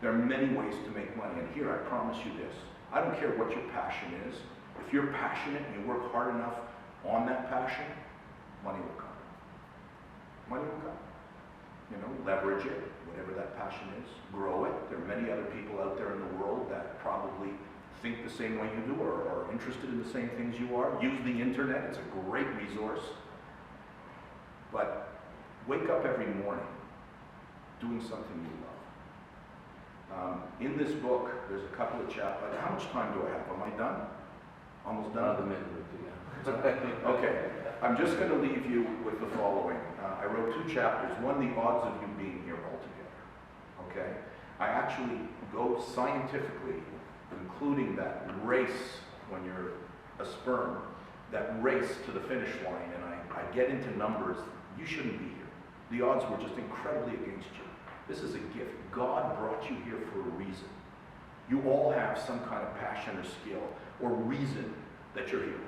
S5: There are many ways to make money. And here, I promise you this. I don't care what your passion is. If you're passionate and you work hard enough on that passion, money will come. Money will come. You know, leverage it, whatever that passion is, grow it. There are many other people out there in the world that probably think the same way you do or are interested in the same things you are. Use the internet, it's a great resource. But wake up every morning doing something you love. In this book, there's a couple of chapters. How much time do I have? Am I done? Almost done?
S1: Another minute or two, yeah.
S5: Okay, I'm just going to leave you with the following. I wrote 2 chapters. One, the odds of you being here altogether. Okay? I actually go scientifically, including that race when you're a sperm, that race to the finish line, and I get into numbers. You shouldn't be here. The odds were just incredibly against you. This is a gift. God brought you here for a reason. You all have some kind of passion or skill or reason that you're here.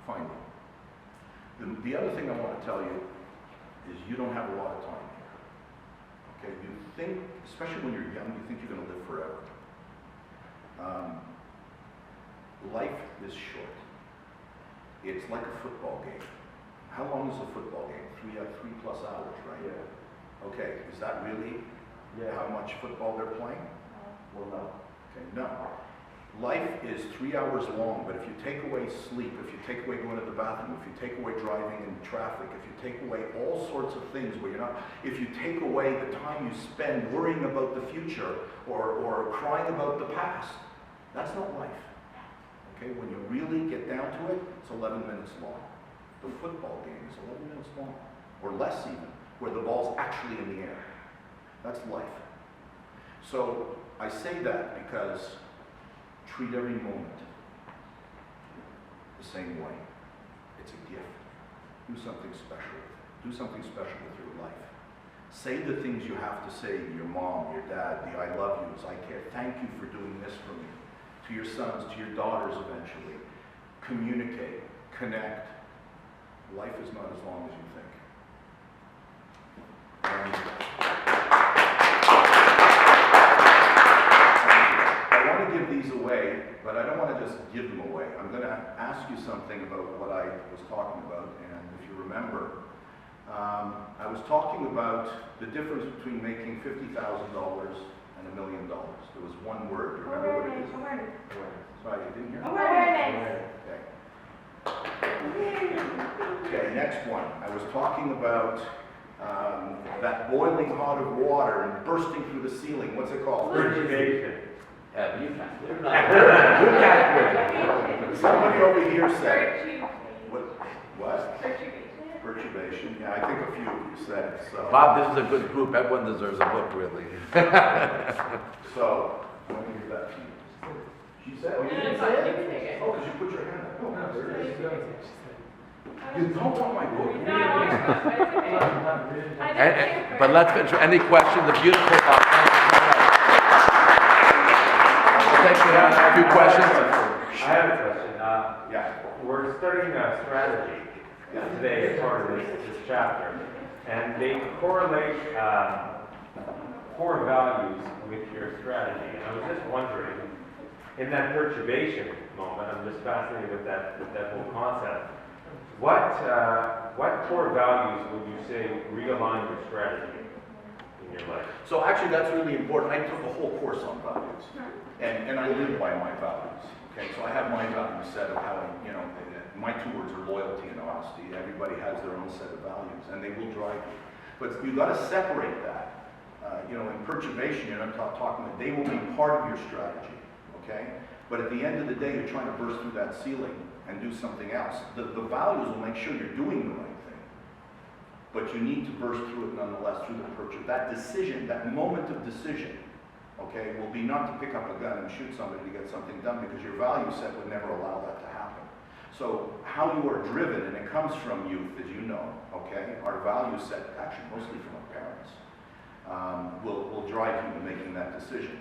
S5: Find it. The other thing I want to tell you is you don't have a lot of time here. Okay? You think, especially when you're young, you think you're going to live forever. Life is short. It's like a football game. How long is a football game? 3+ hours, right?
S2: Yeah.
S5: Okay, is that really how much football they're playing?
S2: Well, no.
S5: Okay, no. Life is 3 hours long, but if you take away sleep, if you take away going to the bathroom, if you take away driving in traffic, if you take away all sorts of things where you're not, if you take away the time you spend worrying about the future or crying about the past, that's not life. Okay, when you really get down to it, it's 11 minutes long. The football game is 11 minutes long, or less even, where the ball's actually in the air. That's life. So I say that because treat every moment the same way. It's a gift. Do something special with it. Do something special with your life. Say the things you have to say to your mom, your dad, the I love yous, I care, thank you for doing this for me. To your sons, to your daughters eventually. Communicate, connect. Life is not as long as you think. And I want to give these away, but I don't want to just give them away. I'm going to ask you something about what I was talking about, and if you remember, I was talking about the difference between making $50,000 and $1 million. There was one word. Do you remember what it is?
S4: Awareness.
S5: Sorry, you didn't hear?
S4: Awareness.
S5: Okay, next one. I was talking about that boiling hot of water and bursting through the ceiling. What's it called?
S2: Perturbation.
S1: Yeah, you can't. You can't.
S5: Somebody over here said, what?
S4: Perturbation.
S5: Perturbation. Yeah, I think a few of you said it. So,
S1: Bob, this is a good group. Everyone deserves a book, really.
S5: so let me give that to you. She said, oh, you didn't say it? Oh, because you put your hand up. Oh, there it is. You don't want my book.
S4: No, I want to, but it's okay. I didn't
S1: But let's finish. Any questions? The beautiful Bob. Take a few questions.
S2: I have a question.
S5: Yeah.
S2: We're starting a strategy today as part of this chapter, and they correlate core values with your strategy. And I was just wondering, in that perturbation moment, I'm just fascinated with that whole concept. What core values would you say realign your strategy in your life?
S5: So actually, that's really important. I took a whole course on values, and I live by my values. Okay, so I have my value set of how my 2 words are loyalty and honesty. Everybody has their own set of values, and they will drive you. But you've got to separate that. In perturbation, you're not talking that they will be part of your strategy. Okay, but at the end of the day, you're trying to burst through that ceiling and do something else. The values will make sure you're doing the right thing. but you need to burst through it nonetheless through the purchase. That decision, that moment of decision, okay, will be not to pick up a gun and shoot somebody to get something done, because your value set would never allow that to happen. So how you are driven, and it comes from youth, as you know, okay, our value set, actually mostly from our parents, will drive you to making that decision.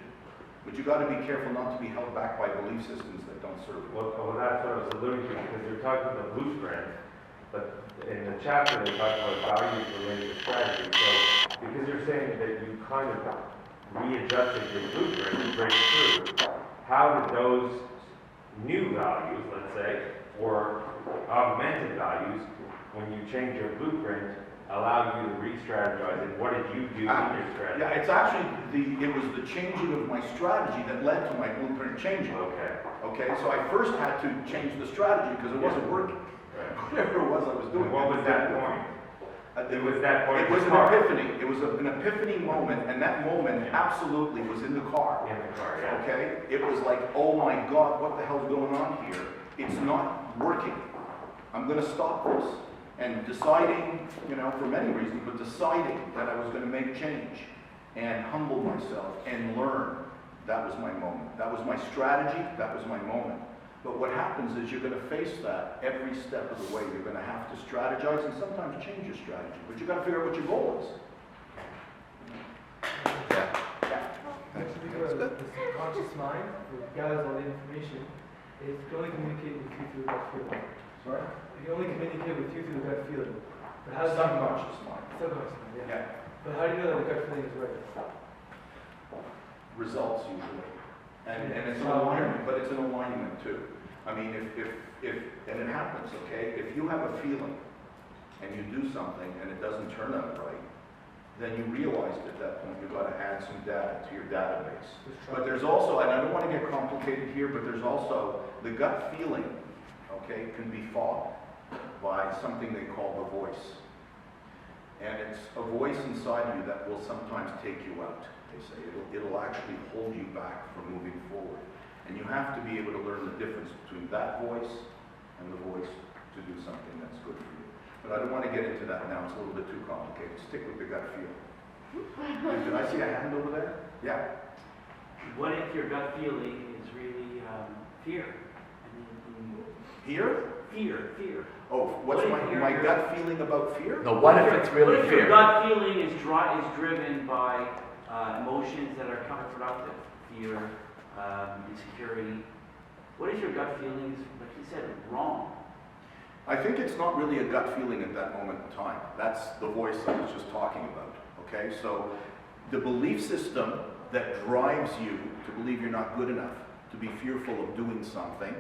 S5: But you got to be careful not to be held back by belief systems that don't serve you.
S2: Well, that's what I was alluding to, because you're talking about blueprint, but in the chapter they talk about values related to strategy. So because you're saying that you kind of readjusted your blueprint to break through, how did those new values, let's say, or augmented values, when you change your blueprint, allow you to re-strategize, and what did you do in your strategy?
S5: Yeah, it's actually it was the changing of my strategy that led to my blueprint changing.
S2: Okay.
S5: Okay, so I first had to change the strategy because it wasn't working.
S2: Right.
S5: Whatever it was I was doing.
S2: What was that point? It was that point.
S5: It was an
S2: car.
S5: epiphany. It was an epiphany moment, and that moment absolutely was in the car.
S2: In the car, yeah.
S5: Okay? It was like, oh my God, what the hell's going on here? It's not working. I'm going to stop this. And deciding, you know, for many reasons, but deciding that I was going to make change and humble myself and learn, that was my moment. That was my strategy. That was my moment. But what happens is you're going to face that every step of the way. You're going to have to strategize and sometimes change your strategy. But you've got to figure out what your goal is.
S1: Yeah.
S6: Actually, the subconscious mind, that gathers all the information, it can only communicate with you through that feeling.
S5: Sorry?
S6: It can only communicate with you through that feeling. But how does
S5: Subconscious mind.
S6: Subconscious mind, yeah.
S5: Yeah.
S6: But how do you know that the gut feeling is right?
S5: Results usually. And it's an alignment, but it's an alignment too. I mean, if and it happens, okay? If you have a feeling and you do something and it doesn't turn out right, then you realize at that point you've got to add some data to your database. But there's also, and I don't want to get complicated here, but there's also the gut feeling, okay, can be fogged by something they call the voice. And it's a voice inside you that will sometimes take you out. They say it'll actually hold you back from moving forward. And you have to be able to learn the difference between that voice and the voice to do something that's good for you. But I don't want to get into that now. It's a little bit too complicated. Stick with the gut feel. Did I see a hand over there? Yeah.
S7: What if your gut feeling is really fear? I mean,
S5: Fear?
S7: fear.
S5: Oh, what's
S7: What if
S5: my
S7: you're-
S5: gut feeling about fear?
S1: No, what if it's really
S7: What if your
S1: fear?
S7: gut feeling is driven by emotions that are counterproductive? Fear, insecurity. What if your gut feeling is, like you said, wrong?
S5: I think it's not really a gut feeling at that moment in time. That's the voice I was just talking about. Okay, so the belief system that drives you to believe you're not good enough, to be fearful of doing something,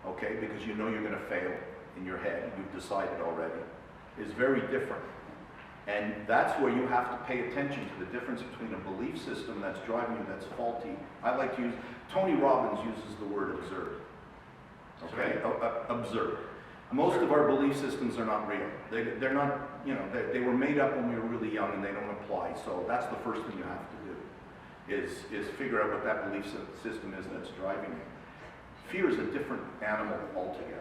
S5: okay, because you know you're going to fail in your head, you've decided already, is very different. And that's where you have to pay attention to the difference between a belief system that's driving you that's faulty. I like to use, Tony Robbins uses the word absurd. Okay, absurd. Most of our belief systems are not real. They're not, you know, they were made up when we were really young and they don't apply. So that's the first thing you have to do, is figure out what that belief system is that's driving you. Fear is a different animal altogether.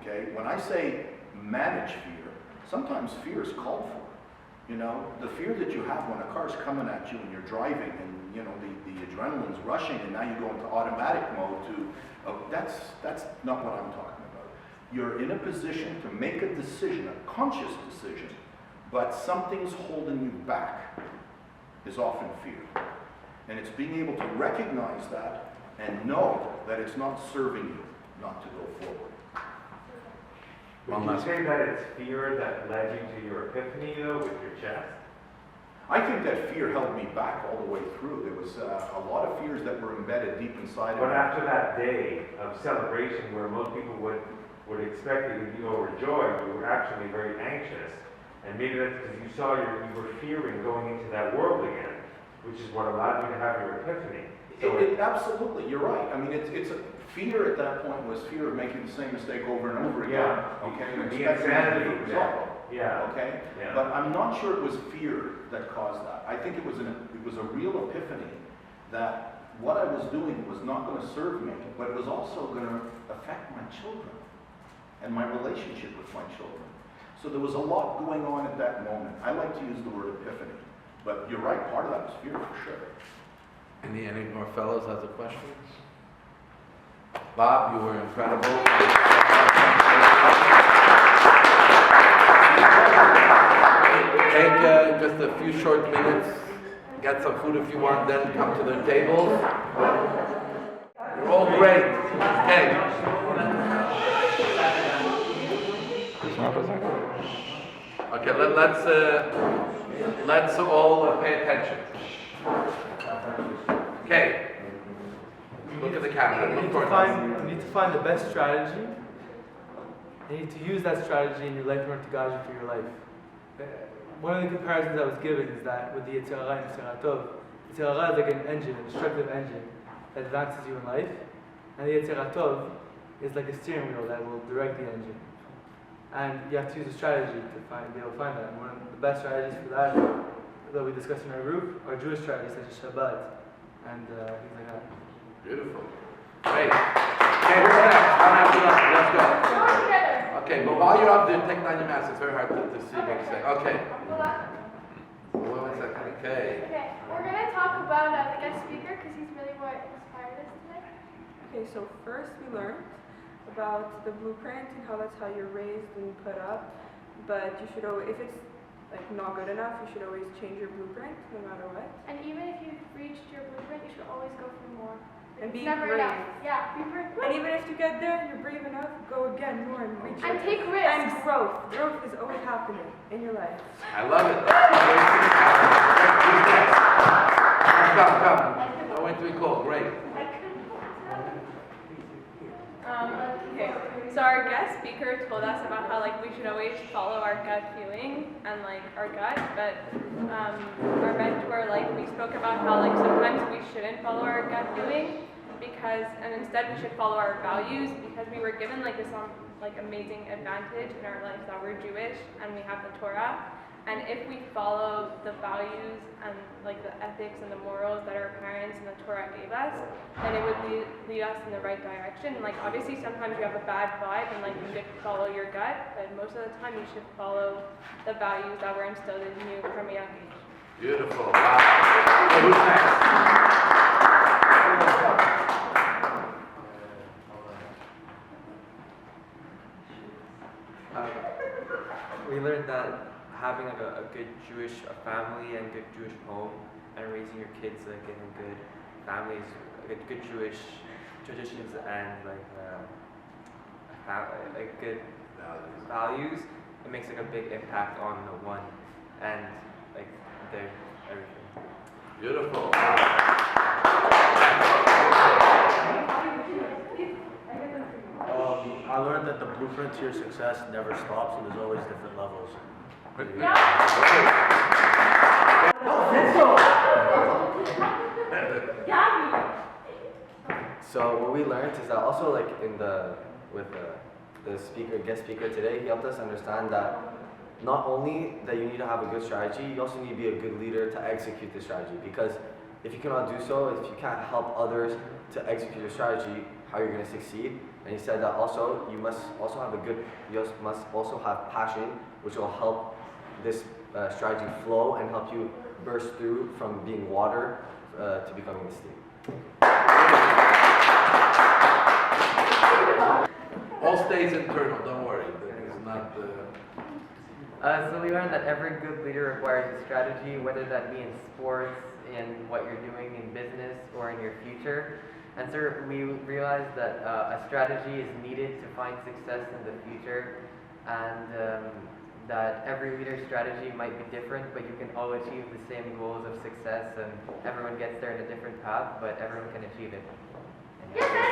S5: Okay, when I say manage fear, sometimes fear is called for. You know, the fear that you have when a car's coming at you and you're driving and, you know, the adrenaline's rushing and now you go into automatic mode that's not what I'm talking about. You're in a position to make a decision, a conscious decision, but something's holding you back is often fear. And it's being able to recognize that and know that it's not serving you not to go forward.
S2: Would you say that it's fear that led you to your epiphany, though, with your chest?
S5: I think that fear held me back all the way through. There was a lot of fears that were embedded deep inside of me.
S2: But after that day of celebration where most people would expect that you'd be overjoyed, you were actually very anxious. And maybe that's because you saw you were fearing going into that world again, which is what allowed you to have your epiphany. So
S5: Absolutely, you're right. I mean, it's a fear at that point was fear of making the same mistake over and over again.
S2: Yeah.
S5: Okay. And
S2: The
S5: expecting a
S2: insanity,
S5: different result.
S2: yeah.
S5: Okay.
S2: Yeah.
S5: But I'm not sure it was fear that caused that. I think it was a real epiphany that what I was doing was not going to serve me, but it was also going to affect my children and my relationship with my children. So there was a lot going on at that moment. I like to use the word epiphany, but you're right, part of that was fear for sure.
S1: Any more fellows has a question? Bob, you were incredible. Take just a few short minutes, get some food if you want, then come to the tables. You're all great. Okay. Okay, let's all pay attention. Okay. Look at the camera. Look towards us.
S6: You need to find the best strategy. You need to use that strategy in your life in order to guide you through your life. One of the comparisons I was given is that with the Yetzer Hara and Yetzer Tov, Yetzer Hara is like an engine, a destructive engine that advances you in life, and the Yetzer Tov is like a steering wheel that will direct the engine. And you have to use a strategy to be able to find that. And one of the best strategies for that we discussed in our group are Jewish strategies such as Chabad and things like that.
S1: Beautiful. Great. Okay, who's next? One after another. Let's go. Okay, but while you're up there, take down your mask. It's very hard to see what you say. Okay. One second. Okay.
S4: Okay, we're gonna talk about the guest speaker because he's really what inspired us today.
S8: Okay, so first we learned about the blueprint and how that's how you're raised and put up. But you should always, if it's like not good enough, you should always change your blueprint no matter what.
S4: And even if you've reached your blueprint, you should always go for more.
S8: And be
S4: It's never
S8: brave.
S4: enough. Yeah, be brave.
S8: And even if you get there, you're brave enough, go again more and reach
S4: And
S8: it.
S4: take
S8: And
S4: risks.
S8: growth. Growth is always happening in your life.
S1: I love it. Who's next? Come. I went to be called. Great.
S9: Okay, so our guest speaker told us about how like we should always follow our gut feeling and like our gut, but our mentor we spoke about how like sometimes we shouldn't follow our gut feeling and instead we should follow our values because we were given like this amazing advantage in our lives that we're Jewish and we have the Torah. And if we follow the values and the ethics and the morals that our parents and the Torah gave us, then it would lead us in the right direction. Obviously sometimes you have a bad vibe and you should follow your gut, but most of the time you should follow the values that were instilled in you from a young age.
S1: Beautiful. Wow. Okay, who's next?
S10: We learned that having a good Jewish family and good Jewish home and raising your kids in a good families, good Jewish traditions and good values, it makes a big impact on one and their everything.
S1: Beautiful.
S11: I learned that the blueprint to your success never stops and there's always different levels.
S10: So what we learned is that also with the guest speaker today, he helped us understand that not only that you need to have a good strategy, you also need to be a good leader to execute the strategy. Because if you cannot do so, if you can't help others to execute your strategy, how you're going to succeed. And he said that also you must also have passion, which will help this strategy flow and help you burst through from being water to becoming the steam.
S1: All stays internal, don't worry. It's not
S12: So we learned that every good leader requires a strategy, whether that be in sports, in what you're doing in business, or in your future. And so we realized that a strategy is needed to find success in the future, and that every leader's strategy might be different, but you can all achieve the same goals of success, and everyone gets there in a different path, but everyone can achieve it.
S4: Yes,